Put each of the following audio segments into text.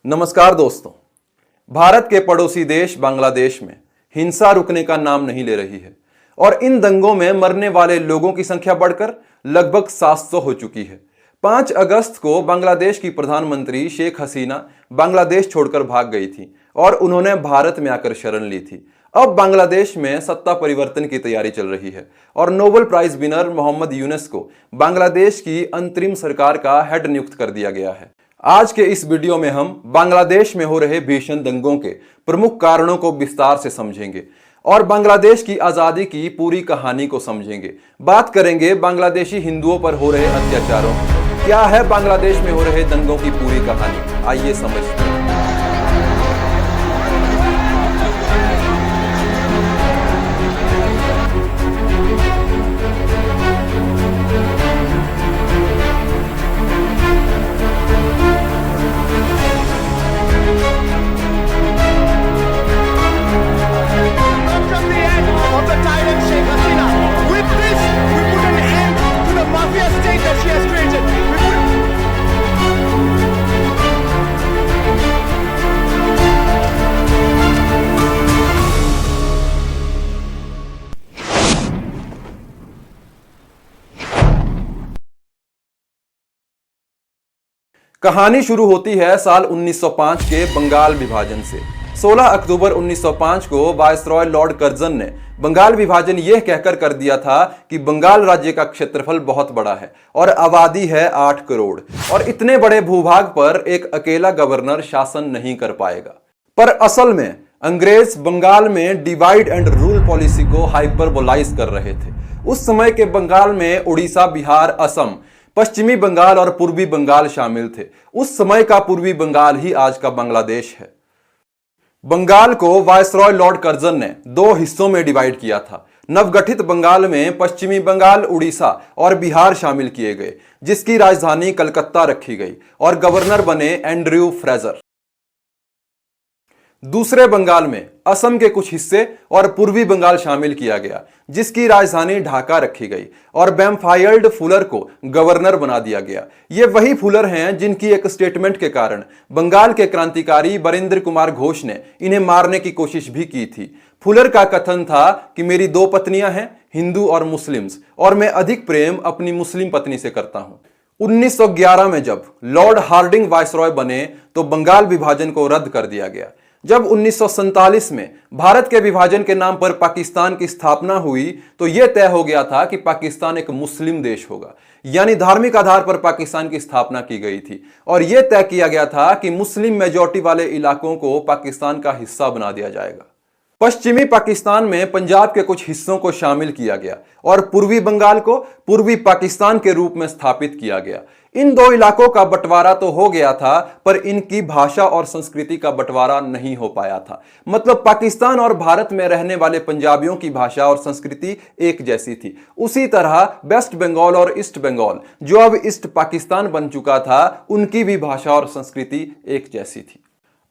नमस्कार दोस्तों। भारत के पड़ोसी देश बांग्लादेश में हिंसा रुकने का नाम नहीं ले रही है और इन दंगों में मरने वाले लोगों की संख्या बढ़कर लगभग 700 हो चुकी है। 5 अगस्त को बांग्लादेश की प्रधानमंत्री शेख हसीना बांग्लादेश छोड़कर भाग गई थी और उन्होंने भारत में आकर शरण ली थी। अब बांग्लादेश में सत्ता परिवर्तन की तैयारी चल रही है और Nobel prize winner Mohammad Yunus को बांग्लादेश की अंतरिम सरकार का हेड नियुक्त कर दिया गया है। आज के इस वीडियो में हम बांग्लादेश में हो रहे भीषण दंगों के प्रमुख कारणों को विस्तार से समझेंगे और बांग्लादेश की आजादी की पूरी कहानी को समझेंगे। बात करेंगे बांग्लादेशी हिंदुओं पर हो रहे अत्याचारों की। क्या है बांग्लादेश में हो रहे दंगों की पूरी कहानी, आइए समझते हैं। कहानी शुरू होती है साल 1905 के बंगाल विभाजन से। 16 अक्टूबर 1905 को वायसरॉय लॉर्ड कर्जन ने बंगाल विभाजन यह कहकर कर दिया था कि बंगाल राज्य का क्षेत्रफल बहुत बड़ा है और आबादी है 8 करोड़ और इतने बड़े भूभाग पर एक अकेला गवर्नर शासन नहीं कर पाएगा। पर असल में अंग्रेज बंगाल में डिवाइड एंड रूल पॉलिसी को हाइपरबोलाइज कर रहे थे। उस समय के बंगाल में उड़ीसा, बिहार, असम, पश्चिमी बंगाल और पूर्वी बंगाल शामिल थे। उस समय का पूर्वी बंगाल ही आज का बांग्लादेश है। बंगाल को वायसरॉय लॉर्ड कर्जन ने 2 हिस्सों में डिवाइड किया था। नवगठित बंगाल में पश्चिमी बंगाल, उड़ीसा और बिहार शामिल किए गए, जिसकी राजधानी कलकत्ता रखी गई और गवर्नर बने एंड्रयू फ्रेजर। दूसरे बंगाल में असम के कुछ हिस्से और पूर्वी बंगाल शामिल किया गया, जिसकी राजधानी ढाका रखी गई और बैम्फायर्ड फुलर को गवर्नर बना दिया गया। ये वही फुलर हैं जिनकी एक स्टेटमेंट के कारण बंगाल के क्रांतिकारी बरिंद्र कुमार घोष ने इन्हें मारने की कोशिश भी की थी। फुलर का कथन था कि मेरी 2 पत्नियां हैं, हिंदू और मुस्लिम्स, और मैं अधिक प्रेम अपनी मुस्लिम पत्नी से करता हूं। 1911 में जब लॉर्ड हार्डिंग वायसरॉय बने तो बंगाल विभाजन को रद्द कर दिया गया। जब 1947 में भारत के विभाजन के नाम पर पाकिस्तान की स्थापना हुई तो यह तय हो गया था कि पाकिस्तान एक मुस्लिम देश होगा, यानी धार्मिक आधार पर पाकिस्तान की स्थापना की गई थी और यह तय किया गया था कि मुस्लिम मेजॉरिटी वाले इलाकों को पाकिस्तान का हिस्सा बना दिया जाएगा। पश्चिमी पाकिस्तान में पंजाब के कुछ हिस्सों को शामिल किया गया और पूर्वी बंगाल को पूर्वी पाकिस्तान के रूप में स्थापित किया गया। इन 2 इलाकों का बंटवारा तो हो गया था, पर इनकी भाषा और संस्कृति का बंटवारा नहीं हो पाया था। मतलब पाकिस्तान और भारत में रहने वाले पंजाबियों की भाषा और संस्कृति एक जैसी थी। उसी तरह वेस्ट बंगाल और ईस्ट बंगाल, जो अब ईस्ट पाकिस्तान बन चुका था, उनकी भी भाषा और संस्कृति एक जैसी थी।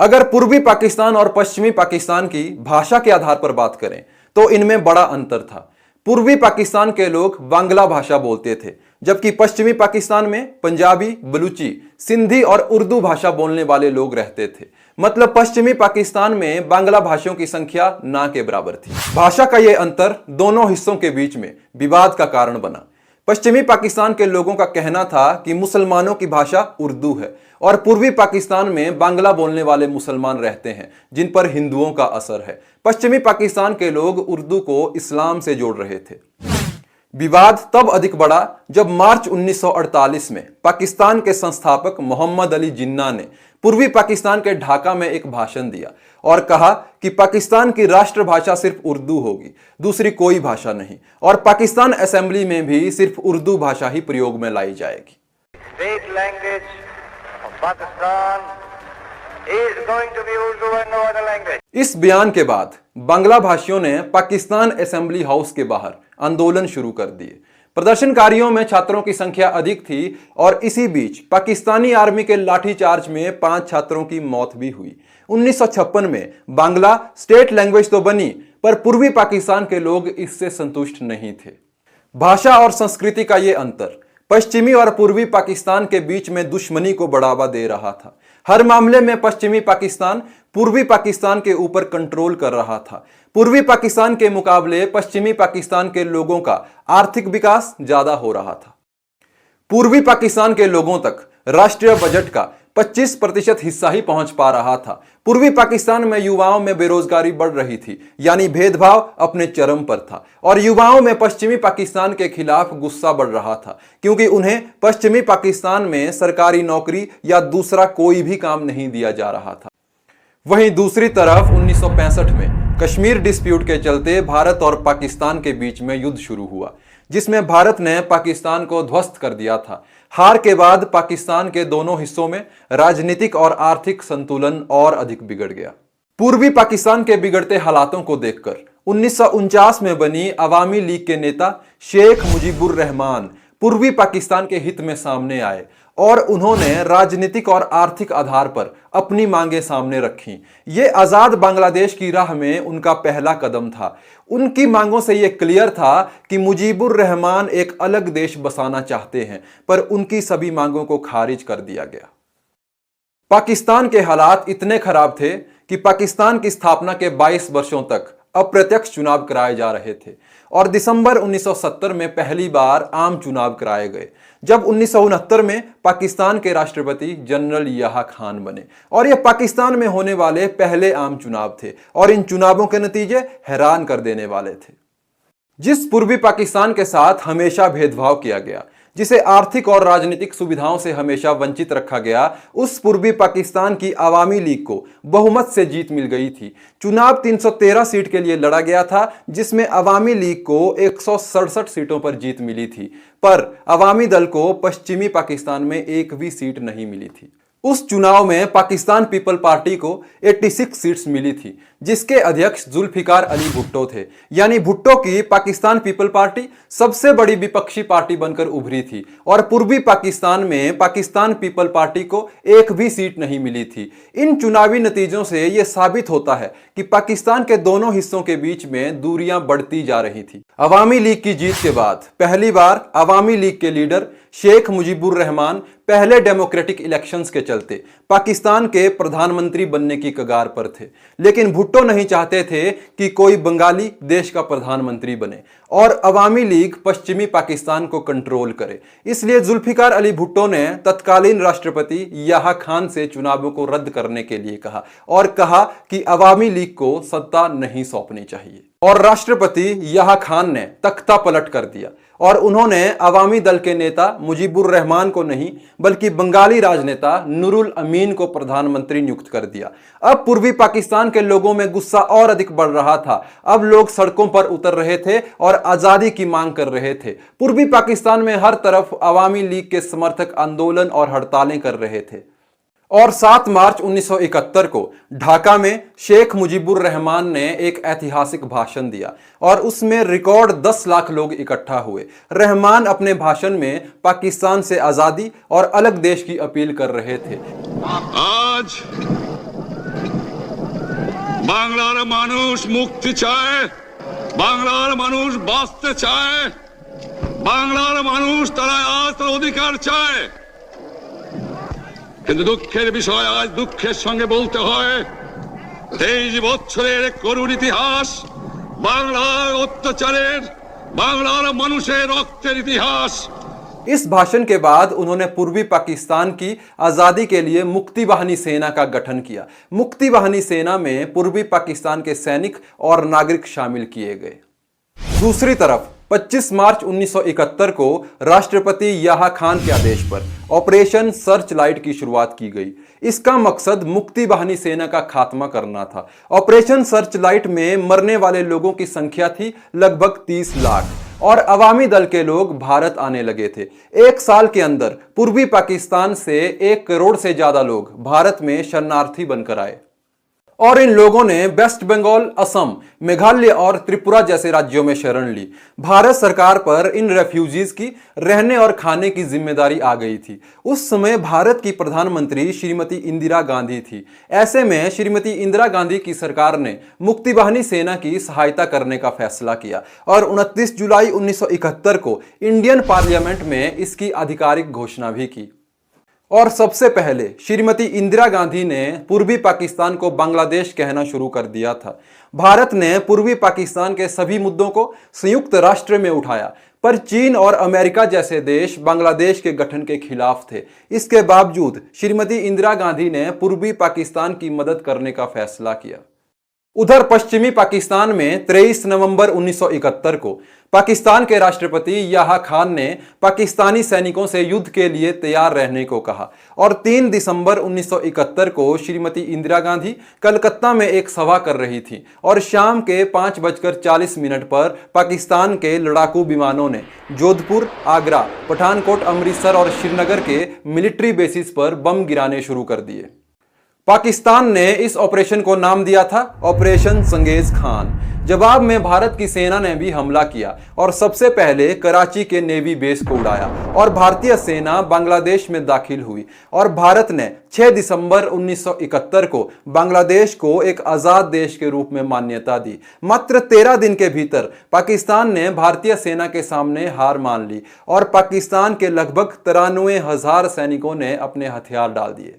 अगर पूर्वी पाकिस्तान और पश्चिमी पाकिस्तान की भाषा के आधार पर बात करें तो इनमें बड़ा अंतर था। पूर्वी पाकिस्तान के लोग बांग्ला भाषा बोलते थे, जबकि पश्चिमी पाकिस्तान में पंजाबी, बलूची, सिंधी और उर्दू भाषा बोलने वाले लोग रहते थे। मतलब पश्चिमी पाकिस्तान में बांग्ला भाषियों की संख्या ना के बराबर थी। भाषा का यह अंतर दोनों हिस्सों के बीच में विवाद का कारण बना। पश्चिमी पाकिस्तान के लोगों का कहना था कि मुसलमानों की भाषा उर्दू है और पूर्वी पाकिस्तान में बांग्ला बोलने वाले मुसलमान रहते हैं, जिन पर हिंदुओं का असर है। पश्चिमी पाकिस्तान के लोग उर्दू को इस्लाम से जोड़ रहे थे। विवाद तब अधिक बढ़ा जब मार्च 1948 में पाकिस्तान के संस्थापक मोहम्मद अली जिन्ना ने पूर्वी पाकिस्तान के ढाका में एक भाषण दिया और कहा कि पाकिस्तान की राष्ट्रभाषा सिर्फ उर्दू होगी, दूसरी कोई भाषा नहीं, और पाकिस्तान असेंबली में भी सिर्फ उर्दू भाषा ही प्रयोग में लाई जाएगी। State language of Pakistan is going to be Urdu and no other language. इस बयान के बाद बांग्ला भाषियों ने पाकिस्तान असेंबली हाउस के बाहर आंदोलन शुरू कर दिए। प्रदर्शनकारियों में छात्रों की संख्या अधिक थी और इसी बीच पाकिस्तानी आर्मी के लाठीचार्ज में 5 छात्रों की मौत भी हुई। 1956 में बांग्ला स्टेट लैंग्वेज तो बनी, पर पूर्वी पाकिस्तान के लोग इससे संतुष्ट नहीं थे। भाषा और संस्कृति का यह अंतर पश्चिमी और पूर्वी पाकिस्तान के बीच में दुश्मनी को बढ़ावा दे रहा था। हर मामले में पश्चिमी पाकिस्तान पूर्वी पाकिस्तान के ऊपर कंट्रोल कर रहा था। पूर्वी पाकिस्तान के मुकाबले पश्चिमी पाकिस्तान के लोगों का आर्थिक विकास ज्यादा हो रहा था। पूर्वी पाकिस्तान के लोगों तक राष्ट्रीय बजट का 25% हिस्सा ही पहुंच पा रहा था। पूर्वी पाकिस्तान में युवाओं में बेरोजगारी बढ़ रही थी, यानी भेदभाव अपने चरम पर था, और युवाओं में पश्चिमी पाकिस्तान के खिलाफ गुस्सा बढ़ रहा था, क्योंकि उन्हें पश्चिमी पाकिस्तान में सरकारी नौकरी या दूसरा कोई भी काम नहीं दिया जा रहा था। वहीं दूसरी तरफ 1965 में कश्मीर डिस्प्यूट के चलते भारत और पाकिस्तान के बीच में युद्ध शुरू हुआ, जिसमें भारत ने पाकिस्तान को ध्वस्त कर दिया था। हार के बाद पाकिस्तान के दोनों हिस्सों में राजनीतिक और आर्थिक संतुलन और अधिक बिगड़ गया। पूर्वी पाकिस्तान के बिगड़ते हालातों को देखकर 1949 में बनी अवामी लीग के नेता शेख मुजीबुर रहमान पूर्वी पाकिस्तान के हित में सामने आए और उन्होंने राजनीतिक और आर्थिक आधार पर अपनी मांगें सामने रखीं। ये आजाद बांग्लादेश की राह में उनका पहला कदम था। उनकी मांगों से यह क्लियर था कि मुजीबुर रहमान एक अलग देश बसाना चाहते हैं, पर उनकी सभी मांगों को खारिज कर दिया गया। पाकिस्तान के हालात इतने खराब थे कि पाकिस्तान की स्थापना के 22 वर्षों तक अप्रत्यक्ष चुनाव कराए जा रहे थे और दिसंबर 1970 में पहली बार आम चुनाव कराए गए, जब 1969 में पाकिस्तान के राष्ट्रपति जनरल याह्या खान बने। और यह पाकिस्तान में होने वाले पहले आम चुनाव थे और इन चुनावों के नतीजे हैरान कर देने वाले थे। जिस पूर्वी पाकिस्तान के साथ हमेशा भेदभाव किया गया, जिसे आर्थिक और राजनीतिक सुविधाओं से हमेशा वंचित रखा गया, उस पूर्वी पाकिस्तान की अवामी लीग को बहुमत से जीत मिल गई थी। चुनाव 313 सीट के लिए लड़ा गया था, जिसमें अवामी लीग को 167 सीटों पर जीत मिली थी, पर अवामी दल को पश्चिमी पाकिस्तान में एक भी सीट नहीं मिली थी। उस चुनाव में पाकिस्तान पीपल पार्टी को 86 सीट्स मिली थी, जिसके अध्यक्ष जुल्फिकार अली भुट्टो थे। यानी भुट्टो की पाकिस्तान पीपल पार्टी सबसे बड़ी विपक्षी पार्टी बनकर उभरी थी और पूर्वी पाकिस्तान में पाकिस्तान पीपल पार्टी को एक भी सीट नहीं मिली थी। इन चुनावी नतीजों से यह साबित होता है कि पाकिस्तान के दोनों हिस्सों के बीच में दूरियां बढ़ती जा रही थी। अवामी लीग की जीत के बाद पहली बार अवामी लीग के लीडर शेख मुजीबुर रहमान पहले डेमोक्रेटिक इलेक्शंस के चलते पाकिस्तान के प्रधानमंत्री बनने की कगार पर थे, लेकिन भुट्टो नहीं चाहते थे कि कोई बंगाली देश का प्रधानमंत्री बने और अवामी लीग पश्चिमी पाकिस्तान को कंट्रोल करे। इसलिए जुल्फिकार अली भुट्टो ने तत्कालीन राष्ट्रपति याह्या खान से चुनावों को रद्द करने के लिए कहा और कहा कि अवामी लीग को सत्ता नहीं सौंपनी चाहिए। और राष्ट्रपति याह्या खान ने तख्ता पलट कर दिया और उन्होंने अवामी दल के नेता मुजीबुर रहमान को नहीं बल्कि बंगाली राजनेता नूरुल अमीन को प्रधानमंत्री नियुक्त कर दिया। अब पूर्वी पाकिस्तान के लोगों में गुस्सा और अधिक बढ़ रहा था। अब लोग सड़कों पर उतर रहे थे और आजादी की मांग कर रहे थे। पूर्वी पाकिस्तान में हर तरफ अवामी लीग के समर्थक आंदोलन और हड़तालें कर रहे थे। और 7 मार्च 1971 को ढाका में शेख मुजीबुर रहमान ने एक ऐतिहासिक भाषण दिया और उसमें रिकॉर्ड 10 लाख लोग इकट्ठा हुए। रहमान अपने भाषण में पाकिस्तान से आजादी और अलग देश की अपील कर रहे थे। आज बांग्लार मानुष मुक्ति चाहे, बांग्लार मानुष बाँचते चाहे, बांग्लार मानुष तारा आज अधिकार चाहे। কিন্তু দুঃখের বিষয় আজ দুঃখের সঙ্গে বলতে হয় 23 বছরের করুণ ইতিহাস বাংলার অত্যাচারের, বাংলার মানুষের রক্তের ইতিহাস। इस भाषण के बाद उन्होंने पूर्वी पाकिस्तान की आजादी के लिए मुक्ति वाहिनी सेना का गठन किया। मुक्ति वाहिनी सेना में पूर्वी पाकिस्तान के सैनिक और नागरिक शामिल किए गए। दूसरी तरफ 25 मार्च 1971 को राष्ट्रपति याह्या खान के आदेश पर ऑपरेशन सर्च लाइट की शुरुआत की गई। इसका मकसद मुक्ति वाहिनी सेना का खात्मा करना था। ऑपरेशन सर्च लाइट में मरने वाले लोगों की संख्या थी लगभग 30 लाख और अवामी दल के लोग भारत आने लगे थे। एक साल के अंदर पूर्वी पाकिस्तान से 1 करोड़ से ज्यादा लोग भारत में शरणार्थी बनकर आए और इन लोगों ने वेस्ट बंगाल, असम, मेघालय और त्रिपुरा जैसे राज्यों में शरण ली। भारत सरकार पर इन रेफ्यूजीज की रहने और खाने की जिम्मेदारी आ गई थी। उस समय भारत की प्रधानमंत्री श्रीमती इंदिरा गांधी थी। ऐसे में श्रीमती इंदिरा गांधी की सरकार ने मुक्ति वाहिनी सेना की सहायता करने का फैसला किया और 29 जुलाई 1971 को इंडियन पार्लियामेंट में इसकी आधिकारिक घोषणा भी की। और सबसे पहले श्रीमती इंदिरा गांधी ने पूर्वी पाकिस्तान को बांग्लादेश कहना शुरू कर दिया था। भारत ने पूर्वी पाकिस्तान के सभी मुद्दों को संयुक्त राष्ट्र में उठाया, पर चीन और अमेरिका जैसे देश बांग्लादेश के गठन के खिलाफ थे। इसके बावजूद श्रीमती इंदिरा गांधी ने पूर्वी पाकिस्तान की मदद करने का फैसला किया। उधर पश्चिमी पाकिस्तान में 23 नवंबर 1971 को पाकिस्तान के राष्ट्रपति याह्या खान ने पाकिस्तानी सैनिकों से युद्ध के लिए तैयार रहने को कहा और 3 दिसंबर 1971 को श्रीमती इंदिरा गांधी कलकत्ता में एक सभा कर रही थी और शाम के 5:40 पर पाकिस्तान के लड़ाकू विमानों ने जोधपुर, आगरा, पठानकोट, अमृतसर और श्रीनगर के मिलिट्री बेसिस पर बम गिराने शुरू कर दिए। पाकिस्तान ने इस ऑपरेशन को नाम दिया था ऑपरेशन चंगेज खान। जवाब में भारत की सेना ने भी हमला किया और सबसे पहले कराची के नेवी बेस को उड़ाया और भारतीय सेना बांग्लादेश में दाखिल हुई और भारत ने 6 दिसंबर 1971 को बांग्लादेश को एक आजाद देश के रूप में मान्यता दी। मात्र 13 दिन के भीतर पाकिस्तान ने भारतीय सेना के सामने हार मान ली और पाकिस्तान के लगभग 93,000 सैनिकों ने अपने हथियार डाल दिए।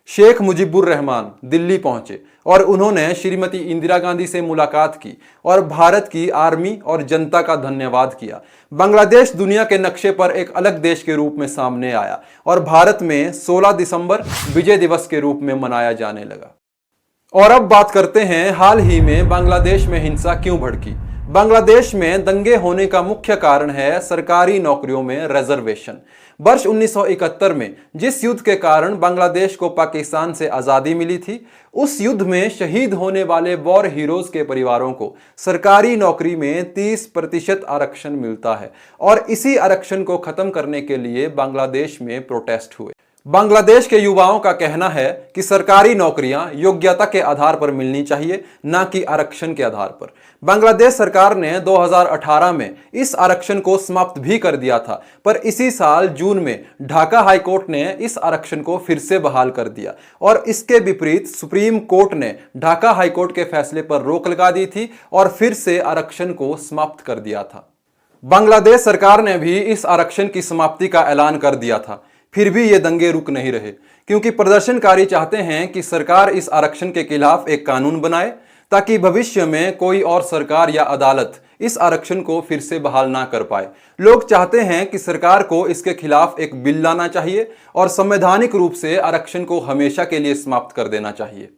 शेख मुजीबुर रहमान दिल्ली पहुंचे और उन्होंने श्रीमती इंदिरा गांधी से मुलाकात की और भारत की आर्मी और जनता का धन्यवाद किया। बांग्लादेश दुनिया के नक्शे पर एक अलग देश के रूप में सामने आया और भारत में 16 दिसंबर विजय दिवस के रूप में मनाया जाने लगा। और अब बात करते हैं हाल ही में बांग्लादेश में हिंसा क्यों भड़की। बांग्लादेश में दंगे होने का मुख्य कारण है सरकारी नौकरियों में रिजर्वेशन। वर्ष 1971 में जिस युद्ध के कारण बांग्लादेश को पाकिस्तान से आज़ादी मिली थी, उस युद्ध में शहीद होने वाले वॉर हीरोज के परिवारों को सरकारी नौकरी में 30% आरक्षण मिलता है और इसी आरक्षण को खत्म करने के लिए बांग्लादेश में प्रोटेस्ट हुए। बांग्लादेश के युवाओं का कहना है कि सरकारी नौकरियां योग्यता के आधार पर मिलनी चाहिए, न कि आरक्षण के आधार पर। बांग्लादेश सरकार ने 2018 में इस आरक्षण को समाप्त भी कर दिया था, पर इसी साल जून में ढाका हाईकोर्ट ने इस आरक्षण को फिर से बहाल कर दिया और इसके विपरीत सुप्रीम कोर्ट ने ढाका हाईकोर्ट के फैसले पर रोक लगा दी थी और फिर से आरक्षण को समाप्त कर दिया था। बांग्लादेश सरकार ने भी इस आरक्षण की समाप्ति का ऐलान कर दिया था, फिर भी ये दंगे रुक नहीं रहे क्योंकि प्रदर्शनकारी चाहते हैं कि सरकार इस आरक्षण के खिलाफ एक कानून बनाए ताकि भविष्य में कोई और सरकार या अदालत इस आरक्षण को फिर से बहाल ना कर पाए। लोग चाहते हैं कि सरकार को इसके खिलाफ एक बिल लाना चाहिए और संवैधानिक रूप से आरक्षण को हमेशा के लिए समाप्त कर देना चाहिए।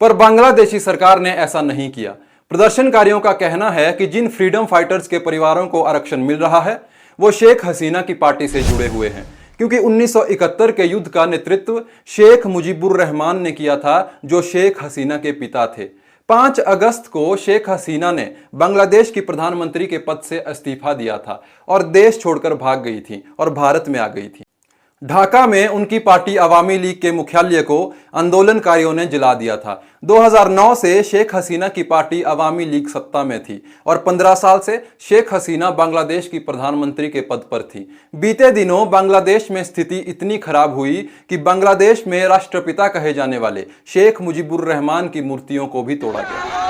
पर बांग्लादेशी सरकार ने ऐसा नहीं किया। प्रदर्शनकारियों का कहना है कि जिन फ्रीडम फाइटर्स के परिवारों को आरक्षण मिल रहा है वो शेख हसीना की पार्टी से जुड़े हुए हैं, क्योंकि 1971 के युद्ध का नेतृत्व शेख मुजीबुर रहमान ने किया था, जो शेख हसीना के पिता थे। 5 अगस्त को शेख हसीना ने बांग्लादेश की प्रधानमंत्री के पद से इस्तीफा दिया था और देश छोड़कर भाग गई थी और भारत में आ गई थी। ढाका में उनकी पार्टी अवामी लीग के मुख्यालय को आंदोलनकारियों ने जला दिया था। 2009 से शेख हसीना की पार्टी अवामी लीग सत्ता में थी और 15 साल से शेख हसीना बांग्लादेश की प्रधानमंत्री के पद पर थी। बीते दिनों बांग्लादेश में स्थिति इतनी खराब हुई कि बांग्लादेश में राष्ट्रपिता कहे जाने वाले शेख मुजीबुर रहमान की मूर्तियों को भी तोड़ा गया।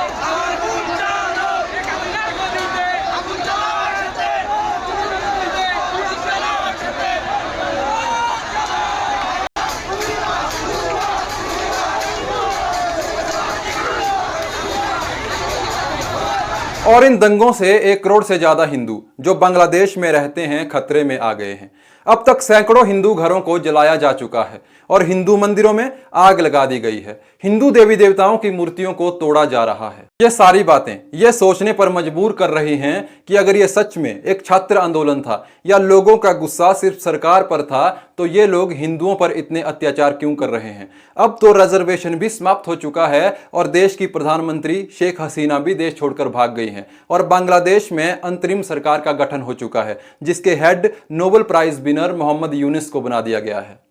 और इन दंगों से 1 करोड़ से ज्यादा हिंदू जो बांग्लादेश में रहते हैं खतरे में आ गए हैं। अब तक सैकड़ों हिंदू घरों को जलाया जा चुका है और हिंदू मंदिरों में आग लगा दी गई है। हिंदू देवी देवताओं की मूर्तियों को तोड़ा जा रहा है। ये सारी बातें ये सोचने पर मजबूर कर रही हैं कि अगर ये सच में एक छात्र आंदोलन था या लोगों का गुस्सा सिर्फ सरकार पर था, तो ये लोग हिंदुओं पर इतने अत्याचार क्यों कर रहे हैं। अब तो रिजर्वेशन भी समाप्त हो चुका है और देश की प्रधानमंत्री शेख हसीना भी देश छोड़कर भाग गई हैं और बांग्लादेश में अंतरिम सरकार का गठन हो चुका है, जिसके head Nobel prize winner Mohammad Yunus को बना दिया गया है।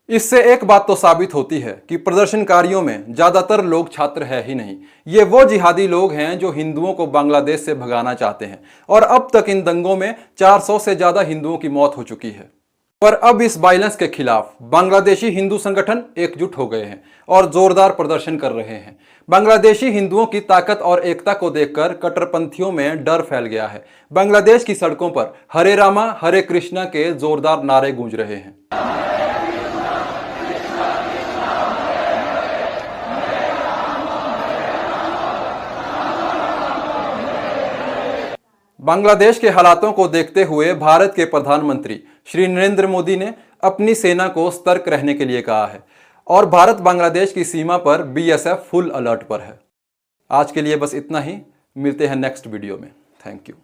इससे एक बात तो साबित होती है कि प्रदर्शनकारियों में ज्यादातर लोग छात्र है ही नहीं। ये वो जिहादी लोग हैं जो हिंदुओं को बांग्लादेश से भगाना चाहते हैं और अब तक इन दंगों में 400 से ज्यादा हिंदुओं की मौत हो चुकी है। पर अब इस वायलेंस के खिलाफ बांग्लादेशी हिंदू संगठन एकजुट हो गए हैं और जोरदार प्रदर्शन कर रहे हैं। बांग्लादेशी हिंदुओं की ताकत और एकता को देखकर कट्टरपंथियों में डर फैल गया है। बांग्लादेश की सड़कों पर हरे रामा हरे कृष्णा के जोरदार नारे गूंज रहे हैं। बांग्लादेश के हालातों को देखते हुए भारत के प्रधानमंत्री श्री नरेंद्र मोदी ने अपनी सेना को सतर्क रहने के लिए कहा है और भारत बांग्लादेश की सीमा पर बीएसएफ फुल अलर्ट पर है। आज के लिए बस इतना ही, मिलते हैं नेक्स्ट वीडियो में। Thank you.